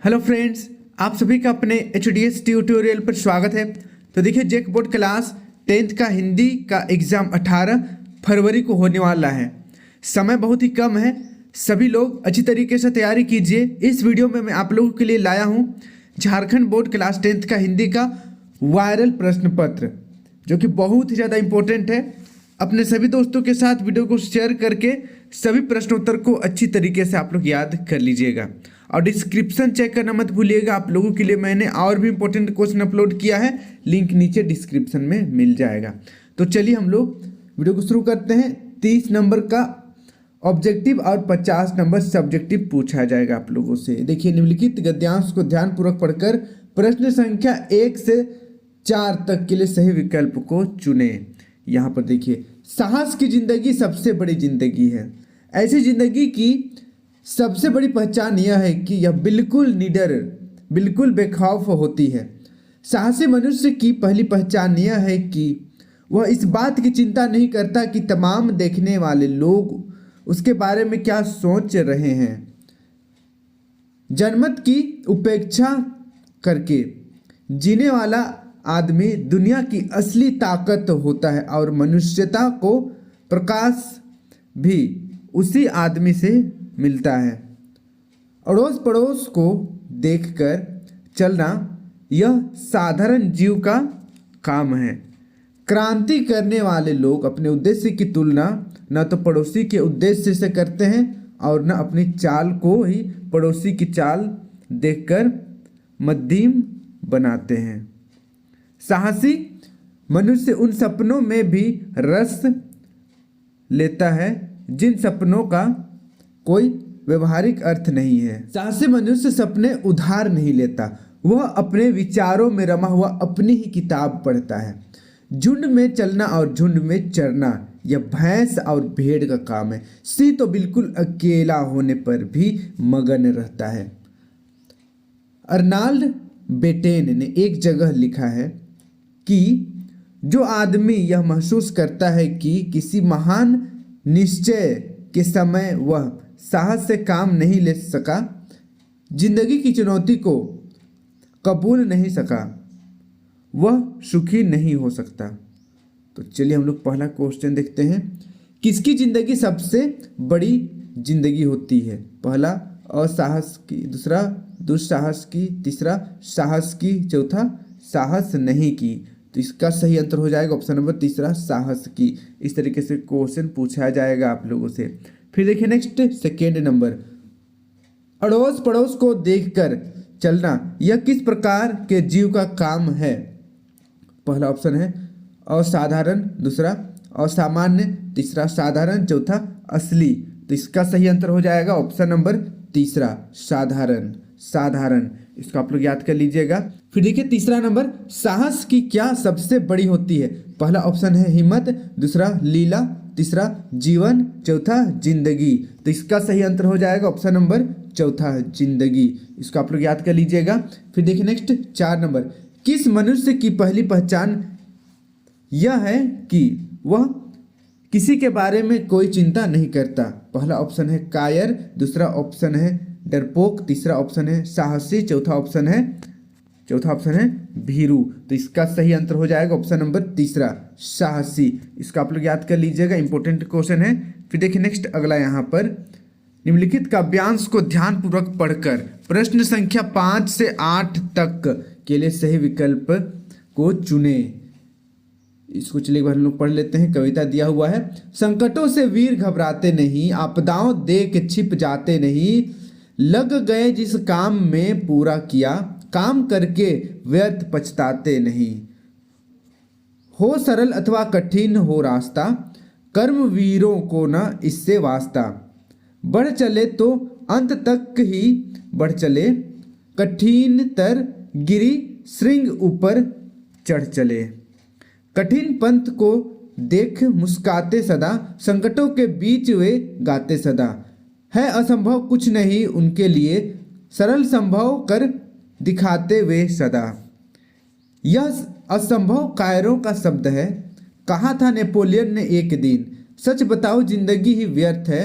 Hello friends, आप सभी का अपने HDS ट्यूटोरियल पर स्वागत है। तो देखिए, जेक बोर्ड क्लास 10th का हिंदी का एग्ज़ाम 18 फरवरी को होने वाला है। समय बहुत ही कम है, सभी लोग अच्छी तरीके से तैयारी कीजिए। इस वीडियो में मैं आप लोगों के लिए लाया हूँ झारखंड बोर्ड क्लास 10th का हिंदी का वायरल प्रश्न पत्र, जो कि बहुत ही ज़्यादा इम्पोर्टेंट है। अपने सभी दोस्तों के साथ वीडियो को शेयर करके सभी प्रश्नोत्तर को अच्छी तरीके से आप लोग याद कर लीजिएगा। और डिस्क्रिप्शन चेक करना मत भूलिएगा, आप लोगों के लिए मैंने और भी इंपॉर्टेंट क्वेश्चन अपलोड किया है, लिंक नीचे डिस्क्रिप्शन में मिल जाएगा। तो चलिए हम लोग वीडियो को शुरू करते हैं। 30 नंबर का ऑब्जेक्टिव और 50 नंबर सब्जेक्टिव पूछा जाएगा आप लोगों से। देखिए, निम्नलिखित गद्यांश को ध्यानपूर्वक पढ़कर प्रश्न संख्या 1 से 4 तक के लिए सही विकल्प को चुने। यहाँ पर देखिए, साहस की जिंदगी सबसे बड़ी जिंदगी है। ऐसी जिंदगी की सबसे बड़ी पहचान यह है कि यह बिल्कुल निडर, बिल्कुल बेखौफ होती है। साहसी मनुष्य की पहली पहचान यह है कि वह इस बात की चिंता नहीं करता कि तमाम देखने वाले लोग उसके बारे में क्या सोच रहे हैं। जनमत की उपेक्षा करके जीने वाला आदमी दुनिया की असली ताकत होता है और मनुष्यता को प्रकाश भी उसी आदमी से मिलता है। अड़ोस पड़ोस को देखकर चलना यह साधारण जीव का काम है। क्रांति करने वाले लोग अपने उद्देश्य की तुलना न तो पड़ोसी के उद्देश्य से करते हैं और न अपनी चाल को ही पड़ोसी की चाल देखकर मध्यम बनाते हैं। साहसी मनुष्य उन सपनों में भी रस लेता है जिन सपनों का कोई व्यवहारिक अर्थ नहीं है। साहसी मनुष्य सपने उधार नहीं लेता, वह अपने विचारों में रमा हुआ अपनी ही किताब पढ़ता है। झुंड में चलना और झुंड में चरना यह भैंस और भेड़ का काम है। सिंह तो बिल्कुल अकेला होने पर भी मगन रहता है। अर्नाल्ड बेटेन ने एक जगह लिखा है कि जो आदमी यह महसूस करता है कि किसी महान निश्चय के समय वह साहस से काम नहीं ले सका, जिंदगी की चुनौती को कबूल नहीं सका, वह सुखी नहीं हो सकता। तो चलिए हम लोग पहला क्वेश्चन देखते हैं। किसकी जिंदगी सबसे बड़ी जिंदगी होती है? पहला असाहस की, दूसरा दुस्साहस की, तीसरा साहस की, चौथा साहस नहीं की। तो इसका सही आंसर हो जाएगा ऑप्शन नंबर तीसरा, साहस की। इस तरीके से क्वेश्चन पूछा जाएगा आप लोगों से। फिर देखिए नेक्स्ट, सेकेंड नंबर, अड़ोस पड़ोस को देखकर चलना यह किस प्रकार के जीव का काम है? पहला ऑप्शन है असाधारण, दूसरा असामान्य, तीसरा साधारण, चौथा असली। तो इसका सही आंसर हो जाएगा ऑप्शन नंबर तीसरा, साधारण। साधारण, इसको आप लोग याद कर लीजिएगा। फिर देखिए तीसरा नंबर, साहस की क्या सबसे बड़ी होती है? पहला ऑप्शन है हिम्मत, दूसरा लीला, तीसरा जीवन, चौथा जिंदगी। तो इसका सही आंसर हो जाएगा ऑप्शन नंबर चौथा, जिंदगी। इसको आप लोग याद कर लीजिएगा। फिर देखिए नेक्स्ट 4 नंबर, किस मनुष्य की पहली पहचान यह है कि वह किसी के बारे में कोई चिंता नहीं करता? पहला ऑप्शन है कायर, दूसरा ऑप्शन है डरपोक, तीसरा ऑप्शन है साहसी, चौथा ऑप्शन है भीरू। तो इसका सही आंसर हो जाएगा ऑप्शन नंबर तीसरा, साहसी। इसका आप लोग याद कर लीजिएगा, इंपॉर्टेंट क्वेश्चन है। फिर देखिए नेक्स्ट अगला, यहाँ पर निम्नलिखित काव्यांश को ध्यानपूर्वक पढ़कर प्रश्न संख्या 5 से 8 तक के लिए सही विकल्प को चुने। इसको चलिए एक बार हम लोग पढ़ लेते हैं। कविता दिया हुआ है, संकटों से वीर घबराते नहीं, आपदाओं देख छिप जाते नहीं, लग गए जिस काम में पूरा किया, काम करके व्यर्थ पछताते नहीं। हो सरल अथवा कठिन हो रास्ता, कर्म वीरों को न इससे वास्ता, बढ़ चले तो अंत तक ही बढ़ चले, कठिन तर गिरी श्रृंग ऊपर चढ़ चले। कठिन पंथ को देख मुस्काते सदा, संकटों के बीच वे गाते सदा, है असंभव कुछ नहीं उनके लिए, सरल संभव कर दिखाते वे सदा। यह असंभव कायरों का शब्द है, कहा था नेपोलियन ने एक दिन, सच बताओ जिंदगी ही व्यर्थ है,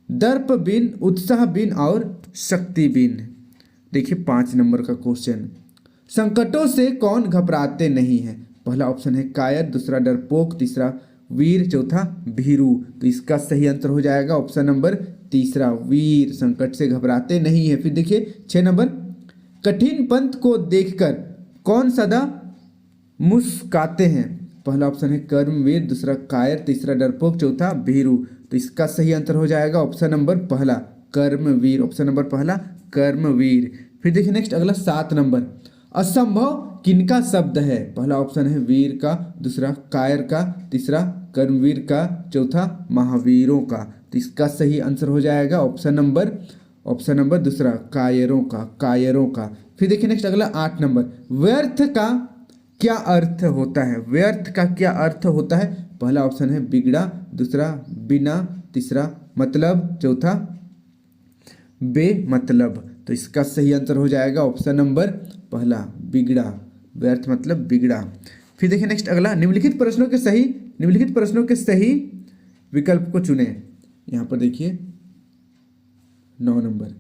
दर्प बिन, उत्साह बिन और शक्ति बिन। देखिए 5 नंबर का क्वेश्चन, संकटों से कौन घबराते नहीं है? पहला ऑप्शन है कायर, दूसरा डरपोक, तीसरा वीर, चौथा भीरू। तो इसका सही आंसर हो जाएगा ऑप्शन नंबर तीसरा, वीर संकट से घबराते नहीं है। फिर देखिए 6 नंबर, कठिन पंथ को देखकर कौन सदा मुस्काते हैं? पहला ऑप्शन है कर्मवीर, दूसरा कायर, तीसरा डरपोक, चौथा भीरू। तो इसका सही आंसर हो जाएगा ऑप्शन नंबर पहला, कर्मवीर। ऑप्शन नंबर पहला कर्मवीर। फिर देखिए नेक्स्ट अगला 7 नंबर, असंभव किनका शब्द है? पहला ऑप्शन है वीर का, दूसरा कायर का, तीसरा कर्मवीर का, चौथा महावीरों का। तो इसका सही आंसर हो जाएगा ऑप्शन नंबर दूसरा, कायरों का। फिर देखिए नेक्स्ट अगला 8 नंबर, व्यर्थ का क्या अर्थ होता है? व्यर्थ का क्या अर्थ होता है? पहला ऑप्शन है बिगड़ा, दूसरा बिना, तीसरा मतलब, चौथा बेमतलब। तो इसका सही आंसर हो जाएगा ऑप्शन नंबर पहला, बिगड़ा, व्यर्थ मतलब बिगड़ा। फिर देखिए नेक्स्ट अगला, निम्नलिखित प्रश्नों के सही विकल्प को चुने। यहाँ पर देखिए 9 नंबर,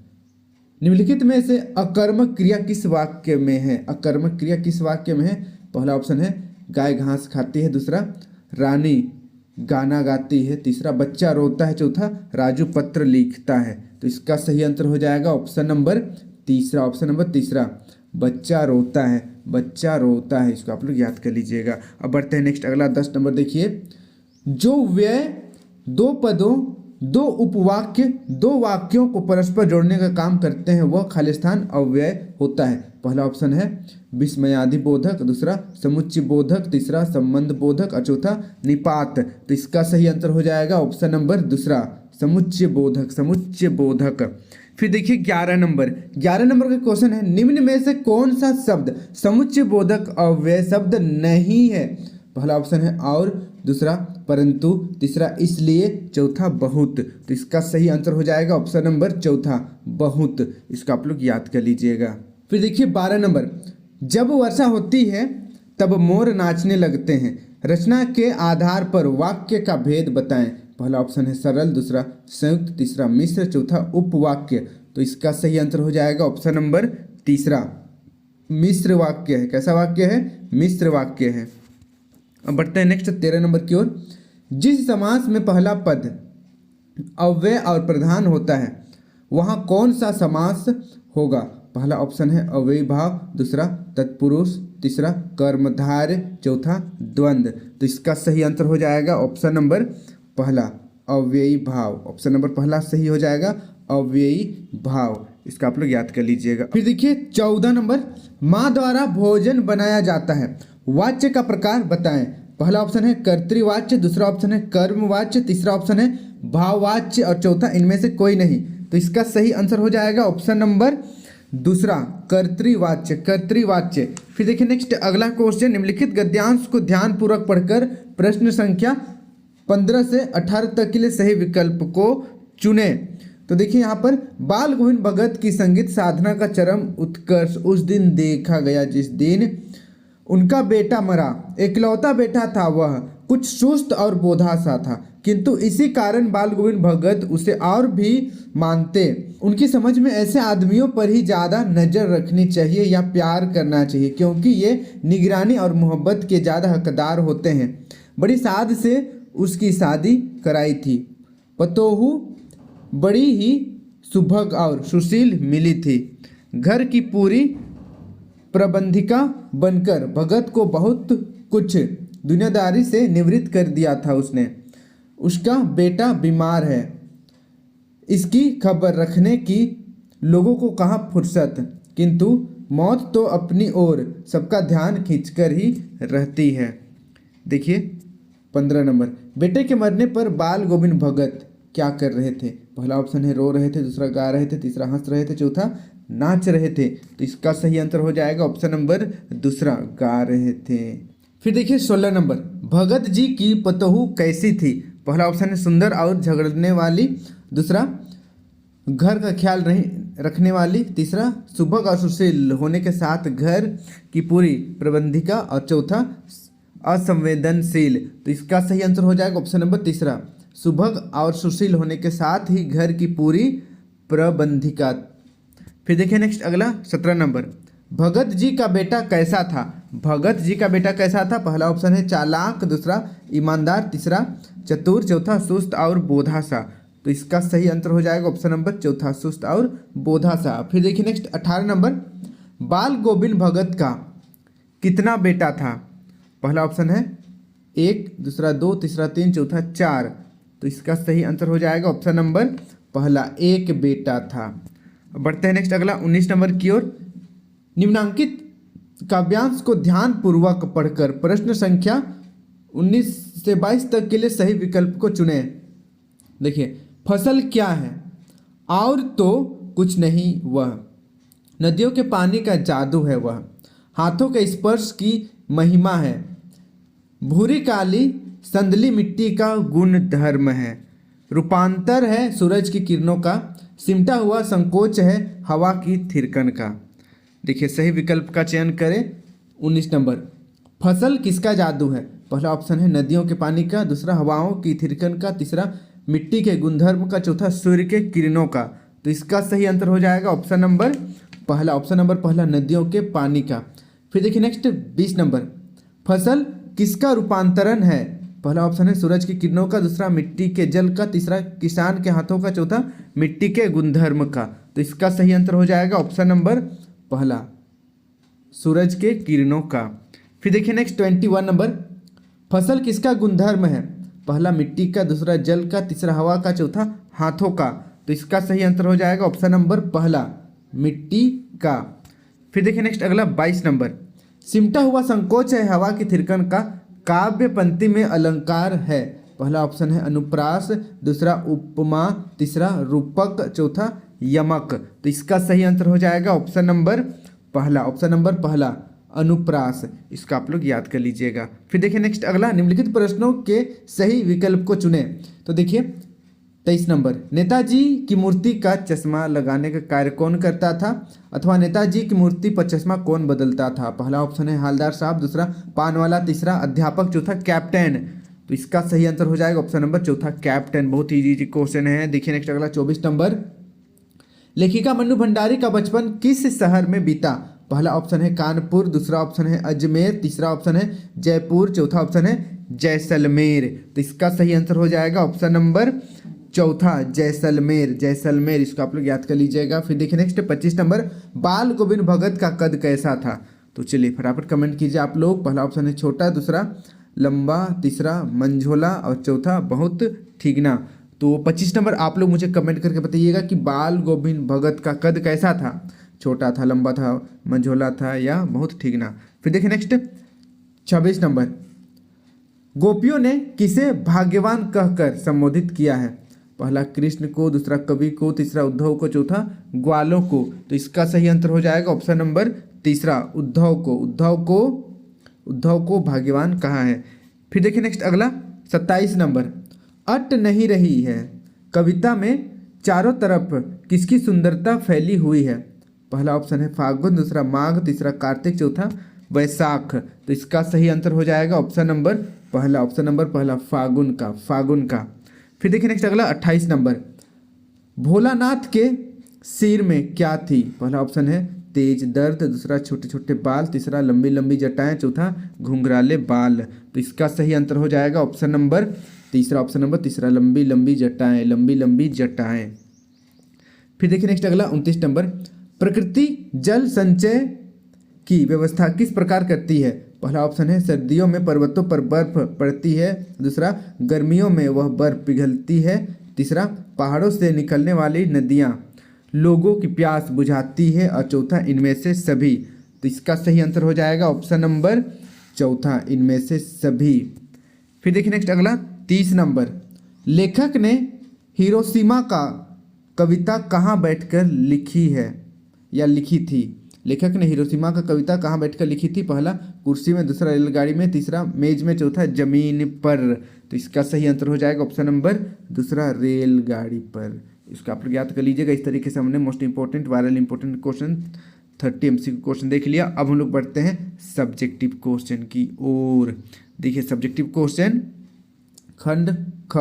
निम्नलिखित में से अकर्मक क्रिया किस वाक्य में है? अकर्मक क्रिया किस वाक्य में है? पहला ऑप्शन है गाय घास खाती है, दूसरा रानी गाना गाती है, तीसरा बच्चा रोता है, चौथा राजू पत्र लिखता है। तो इसका सही आंसर हो जाएगा ऑप्शन नंबर तीसरा, बच्चा रोता है। इसको आप लोग याद कर लीजिएगा। अब बढ़ते हैं नेक्स्ट अगला 10 नंबर, देखिए, जो व्यय दो पदों, दो उपवाक्य, दो वाक्यों को परस्पर जोड़ने का काम करते हैं वह खालिस्तान अव्यय होता है। पहला ऑप्शन है विस्मयादि बोधक, दूसरा समुच्चय बोधक, तीसरा संबंध बोधक और चौथा निपात। तो इसका सही आंसर हो जाएगा ऑप्शन नंबर दूसरा, समुच्चय बोधक। फिर देखिए 11 नंबर का क्वेश्चन है, निम्न में से कौन सा शब्द समुच्चय बोधक अव्यय शब्द नहीं है? पहला ऑप्शन है और, दूसरा परंतु, तीसरा इसलिए, चौथा बहुत। तो इसका सही आंसर हो जाएगा ऑप्शन नंबर चौथा, बहुत। इसका आप लोग याद कर लीजिएगा। फिर देखिए 12 नंबर, जब वर्षा होती है तब मोर नाचने लगते हैं, रचना के आधार पर वाक्य का भेद बताएं। पहला ऑप्शन है सरल, दूसरा संयुक्त, तीसरा मिश्र, चौथा उपवाक्य। तो इसका सही आंसर हो जाएगा ऑप्शन नंबर तीसरा, मिश्र वाक्य है। कैसा वाक्य है? मिश्र वाक्य है। अब बढ़ते हैं नेक्स्ट 13 नंबर की ओर, जिस समास में पहला पद अव्यय और प्रधान होता है वहाँ कौन सा समास होगा? पहला ऑप्शन है अव्ययी भाव, दूसरा तत्पुरुष, तीसरा कर्मधारय, चौथा द्वंद्व। तो इसका सही आंसर हो जाएगा ऑप्शन नंबर पहला, अव्ययी भाव। ऑप्शन नंबर पहला सही हो जाएगा, अव्ययी भाव। इसका आप लोग याद कर लीजिएगा। फिर देखिए 14 नंबर, माँ द्वारा भोजन बनाया जाता है, वाच्य का प्रकार बताएं। पहला ऑप्शन है कर्तृवाच्य, दूसरा ऑप्शन है कर्मवाच्य, तीसरा ऑप्शन है भाववाच्य और चौथा इनमें से कोई नहीं। तो इसका सही आंसर हो जाएगा ऑप्शन नंबर दूसरा, कर्तृवाच्य। फिर देखिए नेक्स्ट अगला क्वेश्चन, निम्नलिखित गद्यांश को ध्यानपूर्वक पढ़कर प्रश्न संख्या 15 से 18 तक के लिए सही विकल्प को चुने। तो देखिए यहाँ पर, बाल गोविंद भगत की संगीत साधना का चरम उत्कर्ष उस दिन देखा गया जिस दिन उनका बेटा मरा। इकलौता बेटा था वह, कुछ सुस्त और बोधा सा था, किंतु इसी कारण बाल गोविंद भगत उसे और भी मानते। उनकी समझ में ऐसे आदमियों पर ही ज़्यादा नज़र रखनी चाहिए या प्यार करना चाहिए, क्योंकि ये निगरानी और मोहब्बत के ज़्यादा हकदार होते हैं। बड़ी साध से उसकी शादी कराई थी, पतोहू बड़ी ही सुभग और सुशील मिली थी। घर की पूरी प्रबंधिका बनकर भगत को बहुत कुछ दुनियादारी से निवृत्त कर दिया था उसने। उसका बेटा बीमार है, इसकी खबर रखने की लोगों को कहाँ फुर्सत, किंतु मौत तो अपनी ओर सबका ध्यान खींचकर ही रहती है। देखिए 15 नंबर, बेटे के मरने पर बाल गोविंद भगत क्या कर रहे थे? पहला ऑप्शन है रो रहे थे, दूसरा गा रहे थे, तीसरा हंस रहे थे, चौथा नाच रहे थे। तो इसका सही आंसर हो जाएगा ऑप्शन नंबर दूसरा, गा रहे थे। फिर देखिए 16 नंबर, भगत जी की पतोहू कैसी थी? पहला ऑप्शन है सुंदर और झगड़ने वाली, दूसरा घर का ख्याल रखने वाली, तीसरा सुभग और सुशील होने के साथ घर की पूरी प्रबंधिका और चौथा असंवेदनशील। तो इसका सही आंसर हो जाएगा ऑप्शन नंबर तीसरा, सुभग और सुशील होने के साथ ही घर की पूरी प्रबंधिका। फिर देखिए नेक्स्ट अगला 17 नंबर, भगत जी का बेटा कैसा था? भगत जी का बेटा कैसा था? पहला ऑप्शन है चालाक, दूसरा ईमानदार, तीसरा चतुर, चौथा सुस्त और बोधा सा। तो इसका सही आंसर हो जाएगा ऑप्शन नंबर चौथा, सुस्त और बोधा सा। फिर देखिए नेक्स्ट 18 नंबर, बाल गोविंद भगत का कितना बेटा था? पहला ऑप्शन है 1, दूसरा 2, तीसरा 3, चौथा 4। तो इसका सही आंसर हो जाएगा ऑप्शन नंबर पहला, 1 बेटा था। बढ़ते हैं नेक्स्ट अगला 19 नंबर की ओर। निम्नांकित काव्यांश को ध्यान पूर्वक पढ़कर प्रश्न संख्या 19 से 22 तक के लिए सही विकल्प को चुने। देखिए, फसल क्या है? और तो कुछ नहीं वह, नदियों के पानी का जादू है वह, हाथों के स्पर्श की महिमा है, भूरी काली संदली मिट्टी का गुण धर्म है, रूपांतर है सूरज की किरणों का, सिमटा हुआ संकोच है हवा की थिरकन का। देखिए, सही विकल्प का चयन करें। 19 नंबर, फसल किसका जादू है? पहला ऑप्शन है नदियों के पानी का, दूसरा हवाओं की थिरकन का, तीसरा मिट्टी के गुणधर्म का, चौथा सूर्य के किरणों का। तो इसका सही आंसर हो जाएगा ऑप्शन नंबर पहला, ऑप्शन नंबर पहला, नदियों के पानी का। फिर देखिए नेक्स्ट 20 नंबर, फसल किसका रूपांतरण है? पहला ऑप्शन है सूरज की किरणों का, दूसरा मिट्टी के जल का, तीसरा किसान के हाथों का, चौथा मिट्टी के गुणधर्म का। तो इसका सही आंसर हो जाएगा ऑप्शन नंबर पहला, सूरज के किरणों का। फिर देखिए नेक्स्ट 21 नंबर, फसल किसका गुणधर्म है? पहला मिट्टी का, दूसरा जल का, तीसरा हवा का, चौथा हाथों का। तो इसका सही आंसर हो जाएगा ऑप्शन नंबर पहला, मिट्टी का। फिर देखिए नेक्स्ट अगला 22 नंबर, सिमटा हुआ संकोच है हवा की थिरकन का काव्य पंक्ति में अलंकार है। पहला ऑप्शन है अनुप्रास, दूसरा उपमा, तीसरा रूपक, चौथा यमक। तो इसका सही आंसर हो जाएगा ऑप्शन नंबर पहला, ऑप्शन नंबर पहला, अनुप्रास। इसका आप लोग याद कर लीजिएगा। फिर देखिए नेक्स्ट अगला, निम्नलिखित प्रश्नों के सही विकल्प को चुने। तो देखिए 23 नंबर, नेताजी की मूर्ति का चश्मा लगाने का कार्य कौन करता था? अथवा नेताजी की मूर्ति पर चश्मा कौन बदलता था? पहला ऑप्शन है हालदार साहब, दूसरा पान वाला, तीसरा अध्यापक, चौथा कैप्टन। तो इसका सही आंसर हो जाएगा ऑप्शन नंबर चौथा, कैप्टन। बहुत ही इजी क्वेश्चन है। देखिए नेक्स्ट अगला 24 नंबर, लेखिका मन्नू भंडारी का बचपन किस शहर में बीता? पहला ऑप्शन है कानपुर, दूसरा ऑप्शन है अजमेर, तीसरा ऑप्शन है जयपुर, चौथा ऑप्शन है जैसलमेर। तो इसका सही आंसर हो जाएगा ऑप्शन नंबर चौथा, जैसलमेर, जैसलमेर। इसको आप लोग याद कर लीजिएगा। फिर देखिए नेक्स्ट 25 नंबर, बाल गोविंद भगत का कद कैसा था? तो चलिए फटाफट कमेंट कीजिए आप लोग। पहला ऑप्शन है छोटा, दूसरा लंबा, तीसरा मंझोला और चौथा बहुत ठीगना। तो 25 नंबर आप लोग मुझे कमेंट करके बताइएगा कि बाल गोविंद भगत का कद कैसा था? छोटा था, लंबा था, मंझोला था या बहुत ठीगना। फिर देखिए नेक्स्ट 26 नंबर, गोपियों ने किसे भाग्यवान कहकर संबोधित किया है? पहला कृष्ण को, दूसरा कवि को, तीसरा उद्धव को, चौथा ग्वालों को। तो इसका सही आंसर हो जाएगा ऑप्शन नंबर तीसरा, उद्धव को। उद्धव को भाग्यवान कहा है। फिर देखिए नेक्स्ट अगला 27 नंबर, अट नहीं रही है कविता में चारों तरफ किसकी सुंदरता फैली हुई है? पहला ऑप्शन है फागुन, दूसरा माघ, तीसरा कार्तिक, चौथा वैशाख। तो इसका सही आंसर हो जाएगा ऑप्शन नंबर पहला, ऑप्शन नंबर पहला, फागुन का। फिर देखिए नेक्स्ट अगला 28 नंबर, भोलानाथ के सिर में क्या थी? पहला ऑप्शन है तेज दर्द, दूसरा छोटे छोटे बाल, तीसरा लंबी लंबी जटाएं, चौथा घुंघराले बाल। तो इसका सही आंसर हो जाएगा ऑप्शन नंबर तीसरा, ऑप्शन नंबर तीसरा, लंबी लंबी जटाएं। फिर देखिए नेक्स्ट अगला 29 नंबर, प्रकृति जल संचय की व्यवस्था किस प्रकार करती है? पहला ऑप्शन है सर्दियों में पर्वतों पर बर्फ पड़ती है, दूसरा गर्मियों में वह बर्फ पिघलती है, तीसरा पहाड़ों से निकलने वाली नदियाँ लोगों की प्यास बुझाती है और चौथा इनमें से सभी। तो इसका सही आंसर हो जाएगा ऑप्शन नंबर चौथा, इनमें से सभी। फिर देखिए नेक्स्ट अगला 30 नंबर, लेखक ने हिरोशिमा का कविता कहाँ बैठकर लिखी है या लिखी थी? लेखक ने हिरोशिमा का कविता कहाँ बैठकर लिखी थी? पहला कुर्सी में, दूसरा रेलगाड़ी में, तीसरा मेज में, चौथा जमीन पर। तो इसका सही आंसर हो जाएगा ऑप्शन नंबर दूसरा, रेलगाड़ी पर। इसका आप लोग याद कर लीजिएगा। इस तरीके से हमने most important viral important question 30 MCQ question देख लिया। अब हम लोग बढ़ते हैं सब्जेक्टिव क्वेश्चन की ओर। देखिए सब्जेक्टिव क्वेश्चन खंड ख,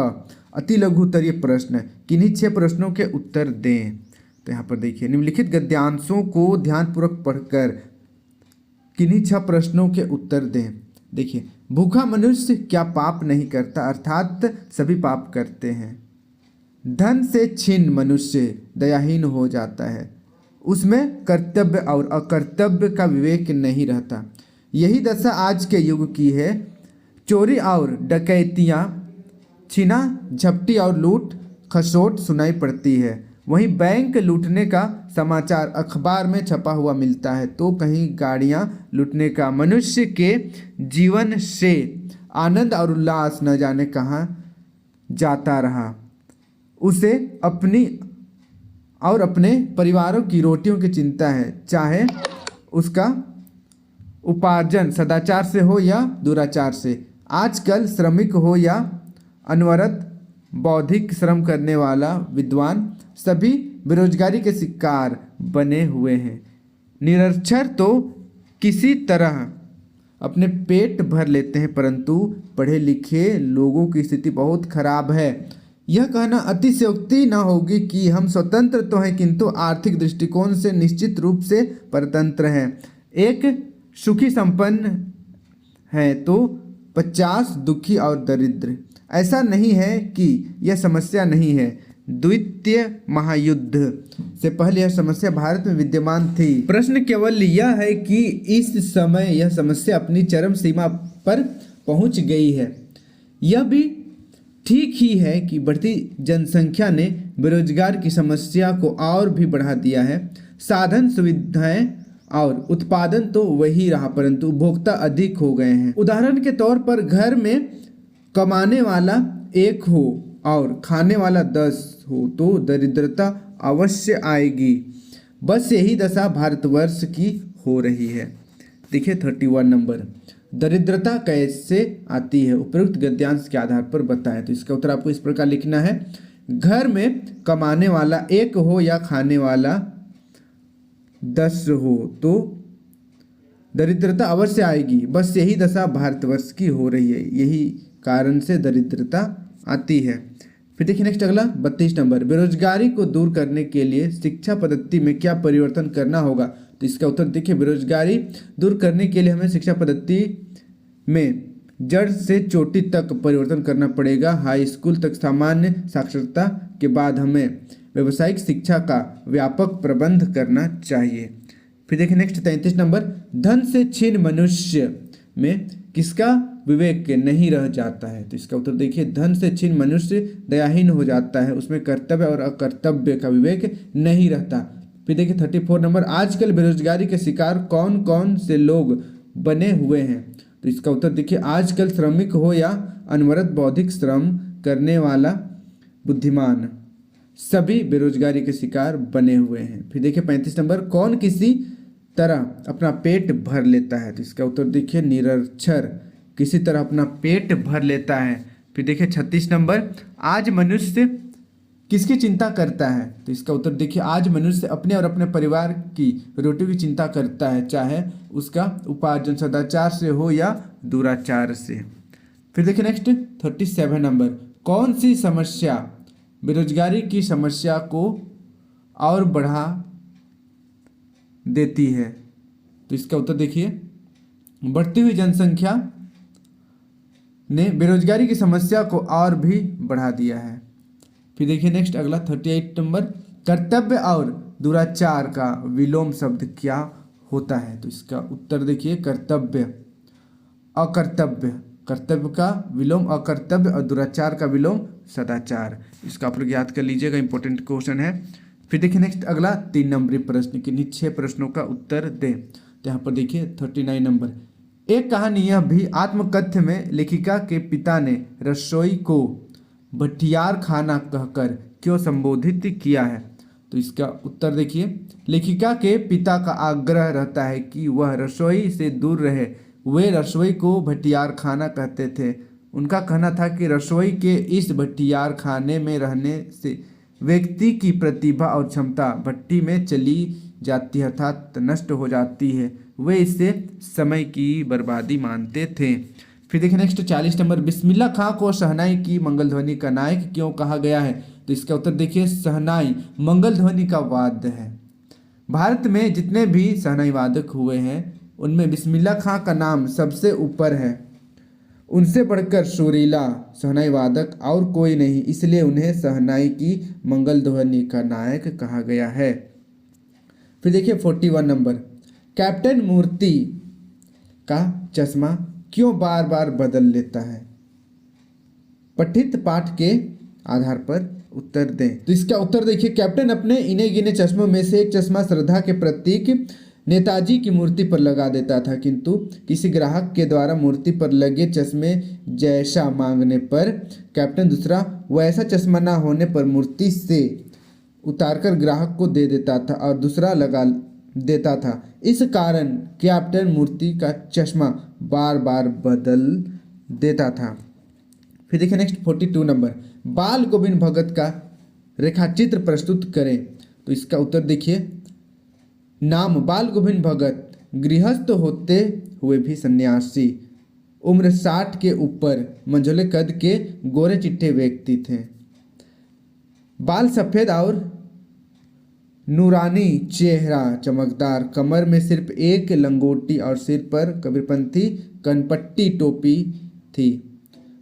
अति लघु उत्तरीय प्रश्न, किन्हीं 6 प्रश्नों के उत्तर दें। तो यहाँ पर देखिए निम्नलिखित गद्यांशों को ध्यानपूर्वक पढ़कर किन्हीं 6 प्रश्नों के उत्तर दें। देखिए, भूखा मनुष्य क्या पाप नहीं करता, अर्थात सभी पाप करते हैं। धन से छीन मनुष्य दयाहीन हो जाता है, उसमें कर्तव्य और अकर्तव्य का विवेक नहीं रहता। यही दशा आज के युग की है। चोरी और डकैतियाँ, छीना झपटी और लूट खसोट सुनाई पड़ती है। वहीं बैंक लूटने का समाचार अखबार में छपा हुआ मिलता है, तो कहीं गाड़ियां लूटने का। मनुष्य के जीवन से आनंद और उल्लास न जाने कहाँ जाता रहा। उसे अपनी और अपने परिवारों की रोटियों की चिंता है, चाहे उसका उपार्जन सदाचार से हो या दुराचार से। आजकल श्रमिक हो या अनवरत बौद्धिक श्रम करने वाला विद्वान, सभी बेरोजगारी के शिकार बने हुए हैं। निरक्षर तो किसी तरह अपने पेट भर लेते हैं, परंतु पढ़े लिखे लोगों की स्थिति बहुत खराब है। यह कहना अतिशयोक्ति न होगी कि हम स्वतंत्र तो हैं, किंतु आर्थिक दृष्टिकोण से निश्चित रूप से परतंत्र हैं। एक सुखी संपन्न है तो 50 दुखी और दरिद्र। ऐसा नहीं है कि यह समस्या नहीं है। द्वितीय महायुद्ध से पहले यह समस्या भारत में विद्यमान थी। प्रश्न केवल यह है कि इस समय यह समस्या अपनी चरम सीमा पर पहुंच गई है। यह भी ठीक ही है कि बढ़ती जनसंख्या ने बेरोजगार की समस्या को और भी बढ़ा दिया है। साधन सुविधाएं और उत्पादन तो वही रहा, परंतु उपभोक्ता अधिक हो गए हैं। उदाहरण के तौर पर घर में कमाने वाला 1 हो और खाने वाला 10 हो तो दरिद्रता अवश्य आएगी। बस यही दशा भारतवर्ष की हो रही है। देखिए 31 नंबर, दरिद्रता कैसे आती है, उपयुक्त गद्यांश के आधार पर बताएं। तो इसका उत्तर आपको इस प्रकार लिखना है। घर में कमाने वाला 1 हो या खाने वाला 10 हो तो दरिद्रता अवश्य आएगी। बस यही दशा भारतवर्ष की हो रही है, यही कारण से दरिद्रता आती है। फिर देखिए नेक्स्ट अगला 32 नंबर, बेरोजगारी को दूर करने के लिए शिक्षा पद्धति में क्या परिवर्तन करना होगा। तो इसका उत्तर देखिए, बेरोजगारी दूर करने के लिए हमें शिक्षा पद्धति में जड़ से चोटी तक परिवर्तन करना पड़ेगा। हाई स्कूल तक सामान्य साक्षरता के बाद हमें व्यावसायिक शिक्षा का व्यापक प्रबंध करना चाहिए। फिर देखिए नेक्स्ट 33 नंबर, धन से छीन मनुष्य में किसका विवेक नहीं रह जाता है। तो इसका उत्तर देखिए, धन से छीन मनुष्य दयाहीन हो जाता है, उसमें कर्तव्य और अकर्तव्य का विवेक नहीं रहता। फिर देखिए 34 नंबर, आजकल बेरोजगारी के शिकार कौन कौन से लोग बने हुए हैं। तो इसका उत्तर देखिए, आजकल श्रमिक हो या अनवरत बौद्धिक श्रम करने वाला बुद्धिमान, सभी बेरोजगारी के शिकार बने हुए हैं। फिर देखिए 35 नंबर, कौन किसी तरह अपना पेट भर लेता है। तो इसका उत्तर देखिए, निरक्षर किसी तरह अपना पेट भर लेता है। फिर देखिए 36 नंबर, आज मनुष्य किसकी चिंता करता है। तो इसका उत्तर देखिए, आज मनुष्य अपने और अपने परिवार की रोटी की चिंता करता है, चाहे उसका उपार्जन सदाचार से हो या दुराचार से। फिर देखिए नेक्स्ट 37 नंबर, कौन सी समस्या बेरोजगारी की समस्या को और बढ़ा देती है। तो इसका उत्तर देखिए, बढ़ती हुई जनसंख्या ने बेरोजगारी की समस्या को और भी बढ़ा दिया है। फिर देखिए नेक्स्ट अगला 38 नंबर, कर्तव्य और दुराचार का विलोम शब्द क्या होता है। तो इसका उत्तर देखिए, कर्तव्य अकर्तव्य, कर्तव्य का विलोम अकर्तव्य और दुराचार का विलोम सदाचार। इसका आप लोग याद कर लीजिएगा, इंपॉर्टेंट क्वेश्चन है। फिर देखिए नेक्स्ट अगला 3 नंबरी प्रश्न, किन्हीं 6 प्रश्नों का उत्तर दें। तो यहाँ पर देखिए 39 नंबर, एक कहानी यह भी आत्मकथ्य में लेखिका के पिता ने रसोई को भटियार खाना कहकर क्यों संबोधित किया है। तो इसका उत्तर देखिए, लेखिका के पिता का आग्रह रहता है कि वह रसोई से दूर रहे। वे रसोई को भटियार खाना कहते थे। उनका कहना था कि रसोई के इस भटियार खाने में रहने से व्यक्ति की प्रतिभा और क्षमता भट्टी में चली जाती है, अर्थात नष्ट हो जाती है। वे इससे समय की बर्बादी मानते थे। फिर देखिए नेक्स्ट 40 नंबर, बिस्मिल्लाह खां को शहनाई की मंगलध्वनि का नायक क्यों कहा गया है। तो तो इसका उत्तर देखिए शहनाई मंगल ध्वनि का वाद्य है। भारत में जितने भी शहनाई वादक हुए हैं उनमें बिस्मिल्लाह खां का नाम सबसे ऊपर है। उनसे बढ़कर सुरीला शहनाई वादक और कोई नहीं, इसलिए उन्हें शहनाई की मंगल ध्वनि का नायक कहा गया है। फिर देखिए 41 नंबर, कैप्टन मूर्ति का चश्मा क्यों बार बार बदल लेता है? पठित पाठ के आधार पर उत्तर दें। तो इसका उत्तर देखिए, कैप्टन अपने इने गिने चश्मों में से एक चश्मा श्रद्धा के प्रतीक नेताजी की मूर्ति पर लगा देता था, किंतु किसी ग्राहक के द्वारा मूर्ति पर लगे चश्मे जैसा मांगने पर कैप्टन दूसरा वैसा चश्मा न होने पर मूर्ति से उतारकर ग्राहक को दे देता था और दूसरा लगा देता था। इस कारण कैप्टन मूर्ति का चश्मा बार बार बदल देता था। फिर देखिए नेक्स्ट 42 नंबर, बाल गोविंद भगत का रेखाचित्र प्रस्तुत करें। तो इसका उत्तर देखिए, नाम बाल गोविंद भगत, गृहस्थ होते हुए भी सन्यासी, उम्र 60 के ऊपर, मंझोले कद के गोरे चिट्टे व्यक्ति थे। बाल सफ़ेद और नूरानी चेहरा चमकदार, कमर में सिर्फ एक लंगोटी और सिर पर कबीरपंथी कनपट्टी टोपी थी।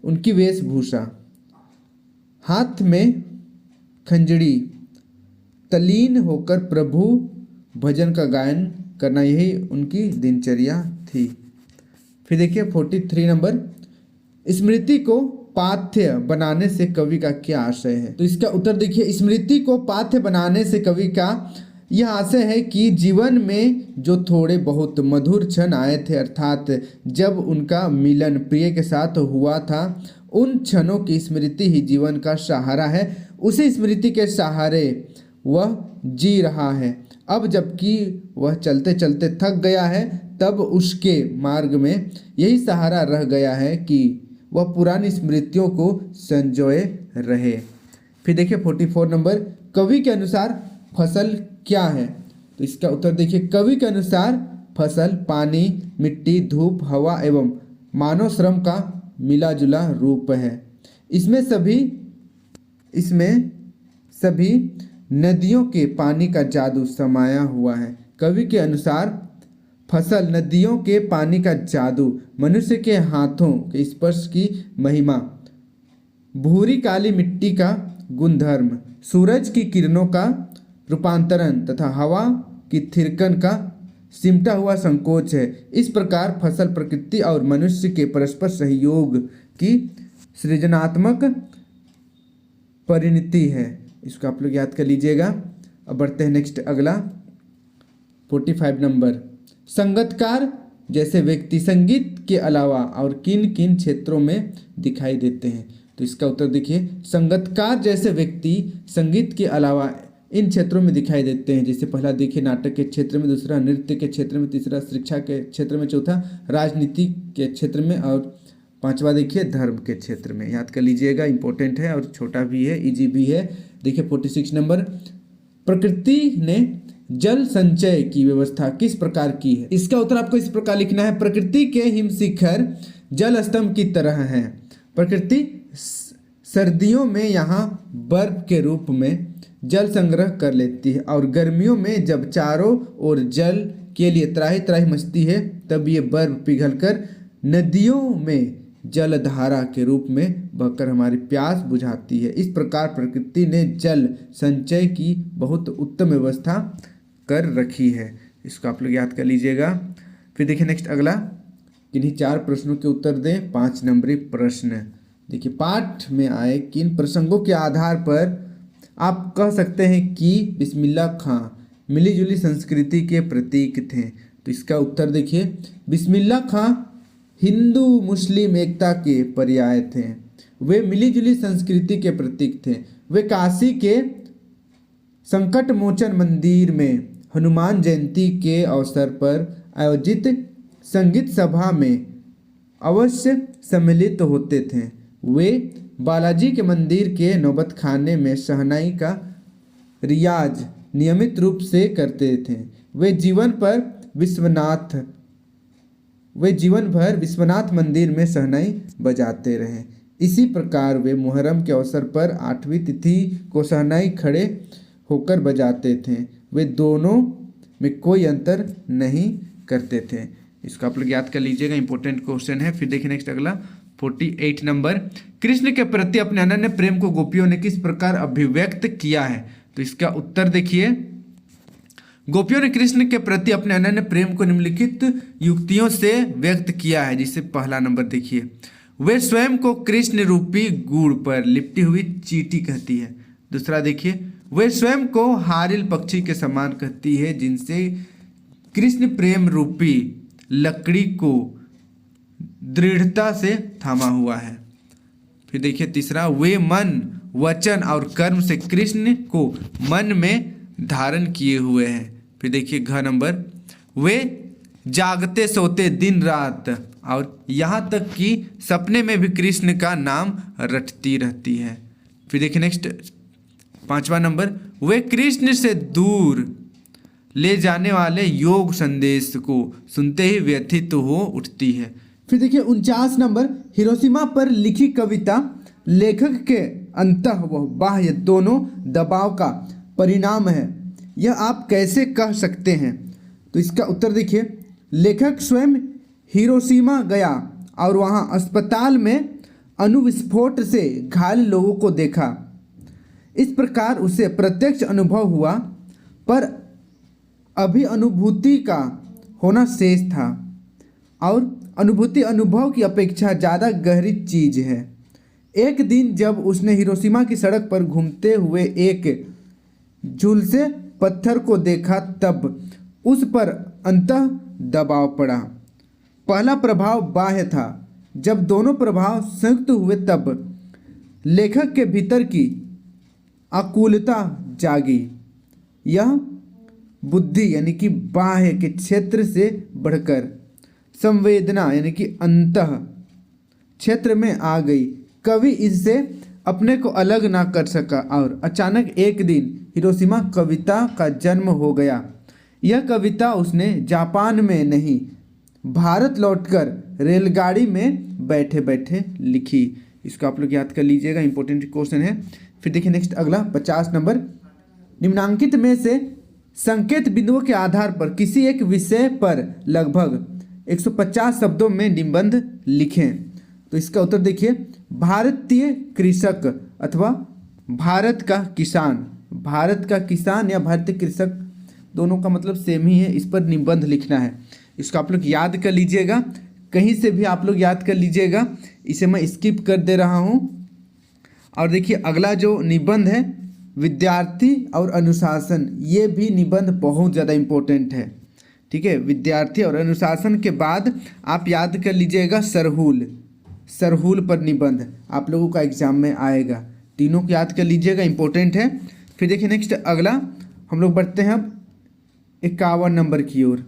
उनकी वेशभूषा, हाथ में खंजड़ी, तल्लीन होकर प्रभु भजन का गायन करना, यही उनकी दिनचर्या थी। फिर देखिए 43 नंबर, स्मृति को पाथ्य बनाने से कवि का क्या आशय है? तो इसका उत्तर देखिए, स्मृति को पाथ्य बनाने से कवि का यह आशय है कि जीवन में जो थोड़े बहुत मधुर क्षण आए थे, अर्थात जब उनका मिलन प्रिय के साथ हुआ था, उन क्षणों की स्मृति ही जीवन का सहारा है। उसी स्मृति के सहारे वह जी रहा है। अब जबकि वह चलते चलते थक गया है, तब उसके मार्ग में यही सहारा रह गया है कि वह पुरानी स्मृतियों को संजोए रहे। फिर देखिए 44 नंबर, कवि के अनुसार फसल क्या है? तो इसका उत्तर देखिए, कवि के अनुसार फसल पानी, मिट्टी, धूप, हवा एवं मानव श्रम का मिला जुला रूप है। इसमें सभी नदियों के पानी का जादू समाया हुआ है। कवि के अनुसार फसल नदियों के पानी का जादू, मनुष्य के हाथों के स्पर्श की महिमा, भूरी काली मिट्टी का गुणधर्म, सूरज की किरणों का रूपांतरण तथा हवा की थिरकन का सिमटा हुआ संकोच है। इस प्रकार फसल प्रकृति और मनुष्य के परस्पर सहयोग की सृजनात्मक परिणति है। इसको आप लोग याद कर लीजिएगा। अब बढ़ते हैं नेक्स्ट अगला 45 नंबर, संगीतकार जैसे व्यक्ति संगीत के अलावा और किन किन क्षेत्रों में दिखाई देते हैं? तो इसका उत्तर देखिए, संगीतकार जैसे व्यक्ति संगीत के अलावा इन क्षेत्रों में दिखाई देते हैं। जैसे पहला देखिए नाटक के क्षेत्र में, दूसरा नृत्य के क्षेत्र में, तीसरा शिक्षा के क्षेत्र में, चौथा राजनीति के क्षेत्र में और पांचवा देखिए धर्म के क्षेत्र में। याद कर लीजिएगा, इंपॉर्टेंट है और छोटा भी है, इजी भी है। देखिए 46 नंबर, प्रकृति ने जल संचय की व्यवस्था किस प्रकार की है? इसका उत्तर आपको इस प्रकार लिखना है, प्रकृति के हिमशिखर जल स्तंभ की तरह हैं। प्रकृति सर्दियों में यहाँ बर्फ के रूप में जल संग्रह कर लेती है और गर्मियों में जब चारों ओर जल के लिए त्राही त्राही मचती है, तब ये बर्फ पिघलकर नदियों में जलधारा के रूप में बहकर हमारी प्यास बुझाती है। इस प्रकार प्रकृति ने जल संचय की बहुत उत्तम व्यवस्था कर रखी है। इसको आप लोग याद कर लीजिएगा। फिर देखिए नेक्स्ट अगला, किन्हीं 4 प्रश्नों के उत्तर दें। 5 नंबरी प्रश्न देखिए, पाठ में आए किन प्रसंगों के आधार पर आप कह सकते हैं कि बिस्मिल्लाह खां मिलीजुली संस्कृति के प्रतीक थे? तो इसका उत्तर देखिए, बिस्मिल्लाह खां हिंदू मुस्लिम एकता के पर्याय थे। वे मिलीजुली संस्कृति के प्रतीक थे। वे काशी के संकट मोचन मंदिर में हनुमान जयंती के अवसर पर आयोजित संगीत सभा में अवश्य सम्मिलित होते थे। वे बालाजी के मंदिर के नौबत खाने में शहनाई का रियाज नियमित रूप से करते थे। वे जीवन भर विश्वनाथ मंदिर में शहनाई बजाते रहे। इसी प्रकार वे मुहर्रम के अवसर पर 8वीं तिथि को शहनाई खड़े होकर बजाते थे। वे दोनों में कोई अंतर नहीं करते थे। इसको आप लोग याद कर लीजिएगा, इंपॉर्टेंट क्वेश्चन है। फिर देखिए नेक्स्ट अगला 48 नंबर, कृष्ण के प्रति अपने अनन्य प्रेम को गोपियों ने किस प्रकार अभिव्यक्त किया है? तो इसका उत्तर देखिए, गोपियों ने कृष्ण के प्रति अपने अनन्य प्रेम को निम्नलिखित युक्तियों से व्यक्त किया है। जिसे पहला नंबर देखिए, वे स्वयं को कृष्ण रूपी गुड़ पर लिपटी हुई चींटी कहती है। दूसरा देखिए, वे स्वयं को हारिल पक्षी के समान कहती है जिनसे कृष्ण प्रेम रूपी लकड़ी को दृढ़ता से थामा हुआ है। फिर देखिए तीसरा, वे मन वचन और कर्म से कृष्ण को मन में धारण किए हुए हैं। फिर देखिए घ नंबर, वे जागते सोते दिन रात और यहाँ तक कि सपने में भी कृष्ण का नाम रटती रहती है। फिर देखिए नेक्स्ट 5वां नंबर, वे कृष्ण से दूर ले जाने वाले योग संदेश को सुनते ही व्यथित हो उठती है। फिर देखिए 49 नंबर, हिरोशिमा पर लिखी कविता लेखक के अंतः व बाह्य दोनों दबाव का परिणाम है, यह आप कैसे कह सकते हैं? तो इसका उत्तर देखिए, लेखक स्वयं हिरोशिमा गया और वहां अस्पताल में अणुविस्फोट से घायल लोगों को देखा। इस प्रकार उसे प्रत्यक्ष अनुभव हुआ, पर अभी अनुभूति का होना शेष था और अनुभूति अनुभव की अपेक्षा ज़्यादा गहरी चीज है। एक दिन जब उसने हिरोशिमा की सड़क पर घूमते हुए एक झुलसे पत्थर को देखा, तब उस पर अंतः दबाव पड़ा। पहला प्रभाव बाह्य था, जब दोनों प्रभाव संयुक्त हुए तब लेखक के भीतर की आकुलता जागी। यह बुद्धि यानी कि बाह्य के क्षेत्र से बढ़कर संवेदना यानी कि अंतः क्षेत्र में आ गई। कवि इससे अपने को अलग ना कर सका और अचानक एक दिन हिरोशिमा कविता का जन्म हो गया। यह कविता उसने जापान में नहीं, भारत लौटकर रेलगाड़ी में बैठे बैठे लिखी। इसको आप लोग याद कर लीजिएगा, इंपॉर्टेंट क्वेश्चन है। फिर देखिए नेक्स्ट अगला 50 नंबर, निम्नांकित में से संकेत बिंदुओं के आधार पर किसी एक विषय पर लगभग 150 शब्दों में निबंध लिखें। तो इसका उत्तर देखिए, भारतीय कृषक अथवा भारत का किसान। भारत का किसान या भारतीय कृषक दोनों का मतलब सेम ही है, इस पर निबंध लिखना है। इसको आप लोग याद कर लीजिएगा, कहीं से भी आप लोग याद कर लीजिएगा, इसे मैं स्किप कर दे रहा हूँ। और देखिए अगला जो निबंध है विद्यार्थी और अनुशासन, ये भी निबंध बहुत ज़्यादा इम्पोर्टेंट है। ठीक है, विद्यार्थी और अनुशासन के बाद आप याद कर लीजिएगा सरहूल। सरहूल पर निबंध आप लोगों का एग्जाम में आएगा, तीनों को याद कर लीजिएगा, इंपॉर्टेंट है। फिर देखिए नेक्स्ट अगला हम लोग बढ़ते हैं अब 51 नंबर की ओर।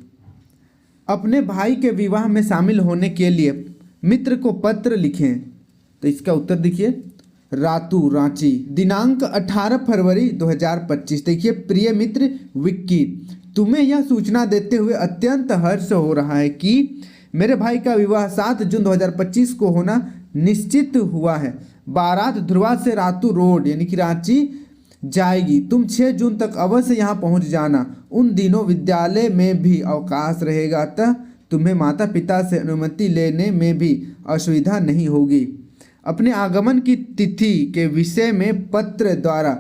अपने भाई के विवाह में शामिल होने के लिए मित्र को पत्र लिखें। तो इसका उत्तर देखिए, रातू रांची, दिनांक 18 फरवरी 2025। देखिए, प्रिय मित्र विक्की, तुम्हें यह सूचना देते हुए अत्यंत हर्ष हो रहा है कि मेरे भाई का विवाह 7 जून 2025 को होना निश्चित हुआ है। बारात ध्रुवा से रातू रोड यानी कि रांची जाएगी। तुम 6 जून तक अवश्य यहाँ पहुँच जाना। उन दिनों विद्यालय में भी अवकाश रहेगा, अतः तुम्हें माता पिता से अनुमति लेने में भी असुविधा नहीं होगी। अपने आगमन की तिथि के विषय में पत्र द्वारा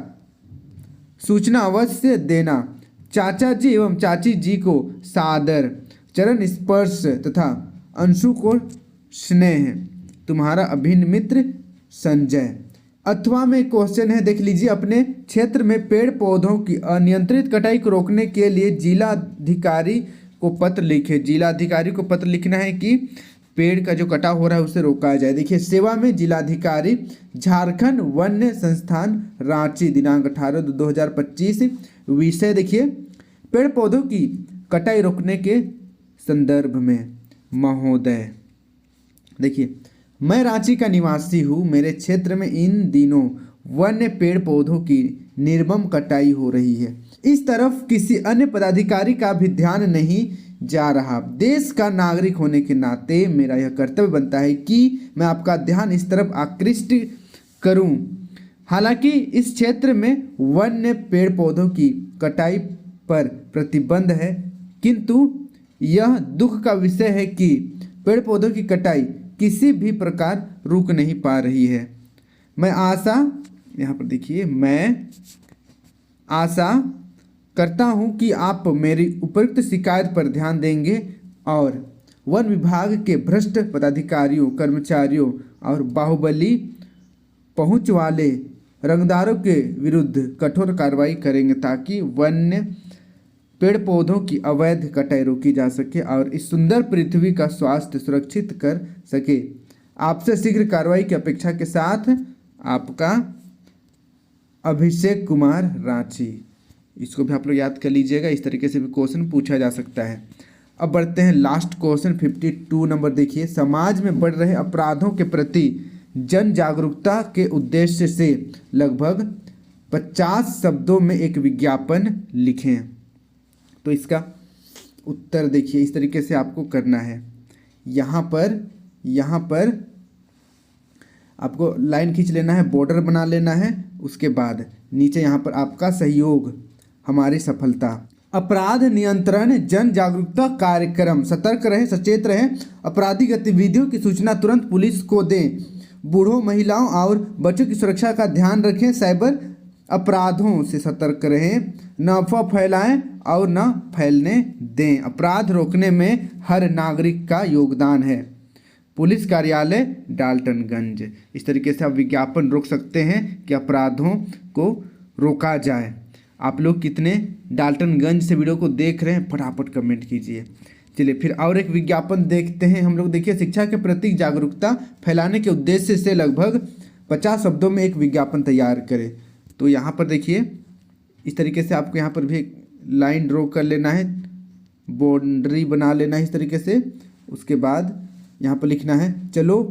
सूचना अवश्य देना। चाचा जी एवं चाची जी को सादर चरण स्पर्श तथा अंशु को स्नेह। तुम्हारा अभिन्न मित्र संजय। अथवा में क्वेश्चन है, देख लीजिए, अपने क्षेत्र में पेड़ पौधों की अनियंत्रित कटाई को रोकने के लिए जिलाधिकारी को पत्र लिखे। जिलाधिकारी को पत्र लिखना है कि पेड़ का जो कटाव हो रहा है उसे रोका जाए। देखिए, सेवा में जिलाधिकारी झारखंड वन्य संस्थान रांची, दिनांक 18/2/2025। विषय देखिए, पेड़ पौधों की कटाई रोकने के संदर्भ में। महोदय, देखिए, मैं रांची का निवासी हूँ। मेरे क्षेत्र में इन दिनों वन्य पेड़ पौधों की निर्मम कटाई हो रही है। इस तरफ किसी अन्य पदाधिकारी का भी ध्यान नहीं जा रहा। देश का नागरिक होने के नाते मेरा यह कर्तव्य बनता है कि मैं आपका ध्यान इस तरफ आकृष्ट करूं। हालांकि इस क्षेत्र में वन्य पेड़ पौधों की कटाई पर प्रतिबंध है, किंतु यह दुख का विषय है कि पेड़ पौधों की कटाई किसी भी प्रकार रुक नहीं पा रही है। मैं आशा करता हूं कि आप मेरी उपयुक्त शिकायत पर ध्यान देंगे और वन विभाग के भ्रष्ट पदाधिकारियों, कर्मचारियों और बाहुबली पहुंच वाले रंगदारों के विरुद्ध कठोर कार्रवाई करेंगे ताकि वन्य पेड़ पौधों की अवैध कटाई रोकी जा सके और इस सुंदर पृथ्वी का स्वास्थ्य सुरक्षित कर सके। आपसे शीघ्र कार्रवाई की अपेक्षा के साथ, आपका अभिषेक कुमार, रांची। इसको भी आप लोग याद कर लीजिएगा, इस तरीके से भी क्वेश्चन पूछा जा सकता है। अब बढ़ते हैं लास्ट क्वेश्चन 52 नंबर। देखिए, समाज में बढ़ रहे अपराधों के प्रति जन जागरूकता के उद्देश्य से लगभग 50 शब्दों में एक विज्ञापन लिखें। तो इसका उत्तर देखिए, इस तरीके से आपको करना है। यहाँ पर आपको लाइन खींच लेना है, बॉर्डर बना लेना है। उसके बाद नीचे यहाँ पर आपका सहयोग हमारी सफलता। अपराध नियंत्रण जन जागरूकता कार्यक्रम। सतर्क रहें, सचेत रहें, अपराधी गतिविधियों की सूचना तुरंत पुलिस को दें। बूढ़ों, महिलाओं और बच्चों की सुरक्षा का ध्यान रखें। साइबर अपराधों से सतर्क रहें, न अफवाह फैलाएं और न फैलने दें। अपराध रोकने में हर नागरिक का योगदान है। पुलिस कार्यालय डाल्टनगंज। इस तरीके से आप विज्ञापन रोक सकते हैं कि अपराधों को रोका जाए। आप लोग कितने डाल्टनगंज से वीडियो को देख रहे हैं, फटाफट कमेंट कीजिए। चलिए फिर और एक विज्ञापन देखते हैं हम लोग। देखिए, शिक्षा के प्रति जागरूकता फैलाने के उद्देश्य से लगभग 50 शब्दों में एक विज्ञापन तैयार करें। तो यहाँ पर देखिए, इस तरीके से आपको यहाँ पर भी एक लाइन ड्रॉ कर लेना है, बाउंड्री बना लेना है इस तरीके से। उसके बाद यहाँ पर लिखना है, चलो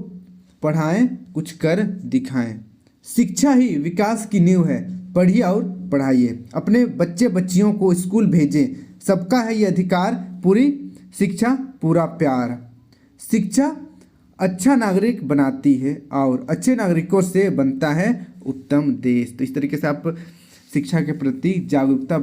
पढ़ाएं, कुछ कर दिखाएं। शिक्षा ही विकास की नींव है, पढ़िए और पढ़ाइए। अपने बच्चे बच्चियों को स्कूल भेजें, सबका है ये अधिकार। पूरी शिक्षा, पूरा प्यार। शिक्षा अच्छा नागरिक बनाती है और अच्छे नागरिकों से बनता है उत्तम देश। तो इस तरीके से आप शिक्षा के प्रति जागरूकता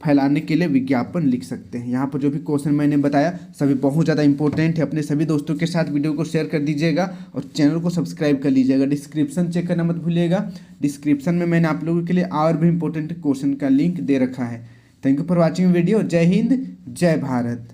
फैलाने के लिए विज्ञापन लिख सकते हैं। यहाँ पर जो भी क्वेश्चन मैंने बताया सभी बहुत ज़्यादा इंपॉर्टेंट है। अपने सभी दोस्तों के साथ वीडियो को शेयर कर दीजिएगा और चैनल को सब्सक्राइब कर लीजिएगा। डिस्क्रिप्शन चेक करना मत भूलिएगा। डिस्क्रिप्शन में मैंने आप लोगों के लिए और भी इंपॉर्टेंट क्वेश्चन का लिंक दे रखा है। Thank you for watching video. जय हिंद, जय भारत।